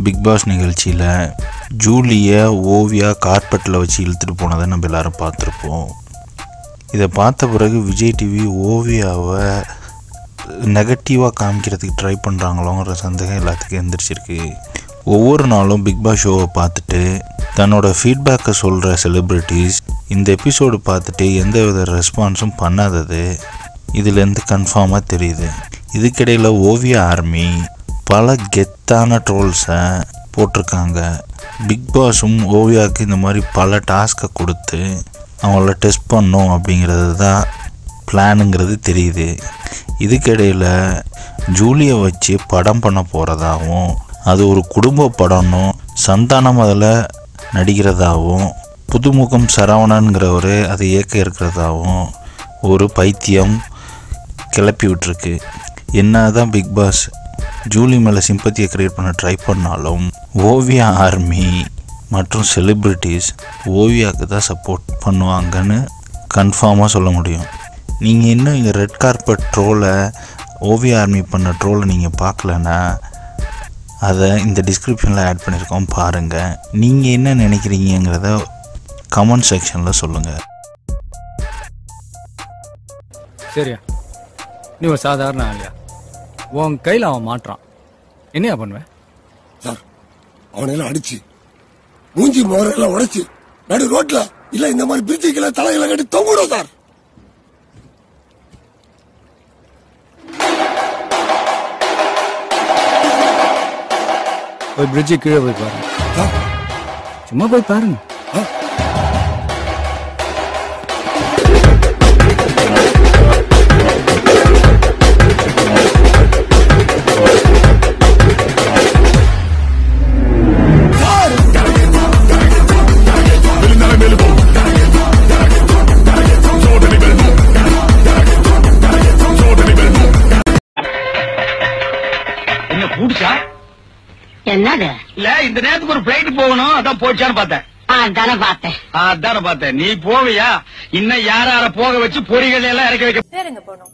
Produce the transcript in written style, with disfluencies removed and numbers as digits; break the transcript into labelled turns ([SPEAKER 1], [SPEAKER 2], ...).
[SPEAKER 1] Big pass நிகழ்ச்சியில் ஜூலியை ஓவியா கார்பெட்டில் வச்சு இழுத்துட்டு போனதை நம்ம எல்லாரும் பார்த்துருப்போம். இதை பார்த்த பிறகு விஜய் டிவி ஓவியாவை நெகட்டிவாக காமிக்கிறதுக்கு ட்ரை பண்ணுறாங்களோங்கிற சந்தேகம் எல்லாத்துக்கும் எழுந்திரிச்சிருக்கு. ஒவ்வொரு நாளும் பிக் பாஸ் ஷோவை பார்த்துட்டு தன்னோட ஃபீட்பேக்கை சொல்கிற செலிப்ரிட்டிஸ் இந்த எபிசோடு பார்த்துட்டு எந்த வித ரெஸ்பான்ஸும் பண்ணாதது இதுலேருந்து கன்ஃபார்மாக தெரியுது. இதுக்கிடையில் ஓவியா ஆர்மி பல கெத்தான ட்ரோல்ஸை போட்டிருக்காங்க. பிக் பாஸும் ஓவியாவுக்கு இந்த மாதிரி பல டாஸ்க்கை கொடுத்து அவங்கள டெஸ்ட் பண்ணோம் அப்படிங்கிறது தான் பிளானுங்கிறது தெரியுது. இதுக்கிடையில் ஜூலியை வச்சு படம் பண்ண போகிறதாகவும் அது ஒரு குடும்ப படம்னும் சந்தானம் அதில் நடிக்கிறதாகவும் புதுமுகம் சரவணன்கிறவர் அதை இயக்க இருக்கிறதாகவும் ஒரு பைத்தியம் கிளப்பி விட்டுருக்கு. என்ன தான் பிக் பாஸ் ஜூலி மேலே சிம்பத்தியை க்ரியேட் பண்ண ட்ரை பண்ணாலும் ஓவியா ஆர்மி மற்றும் செலிப்ரிட்டிஸ் ஓவியாவுக்கு தான் சப்போர்ட் பண்ணுவாங்கன்னு கன்ஃபார்மாக சொல்ல முடியும். நீங்கள் இன்னும் இங்கே ரெட் கார்பெட் ட்ரோலை ஓவியா ஆர்மி பண்ண ட்ரோலை நீங்கள் பார்க்கலன்னா அதை இந்த டிஸ்கிரிப்ஷனில் ஆட் பண்ணியிருக்கோம், பாருங்கள். நீங்கள் என்ன நினைக்கிறீங்கிறத கமெண்ட் செக்ஷனில் சொல்லுங்கள்.
[SPEAKER 2] சரியா, நீ ஒரு சாதாரண ஆளியா, உன் கையில் அவன் மாட்டுறான், என்னையா பண்ணுவேன்?
[SPEAKER 3] சார், அவனெல்லாம் அடிச்சு மூஞ்சி மோரெல்லாம் உடைச்சு நடு ரோட்ல இல்ல இந்த மாதிரி பிரிட்ஜுக்கெல்லாம் தலைகளை கட்டி தொங்கிடும் சார்.
[SPEAKER 2] போய் பிரிட்ஜு கீழே போய் பாருங்க, சும்மா போய் பாருங்க.
[SPEAKER 4] என்னது
[SPEAKER 5] இல்ல, இந்த நேரத்துக்கு ஒரு பிளைட் போகணும், அதான் போச்சான்னு பார்த்தேன். அதான பார்த்தேன். நீ போவியா? இன்னும் யார போக வச்சு பொறிகள் எல்லாம் இறக்கி வைக்க.
[SPEAKER 6] வேறங்க போனோம்.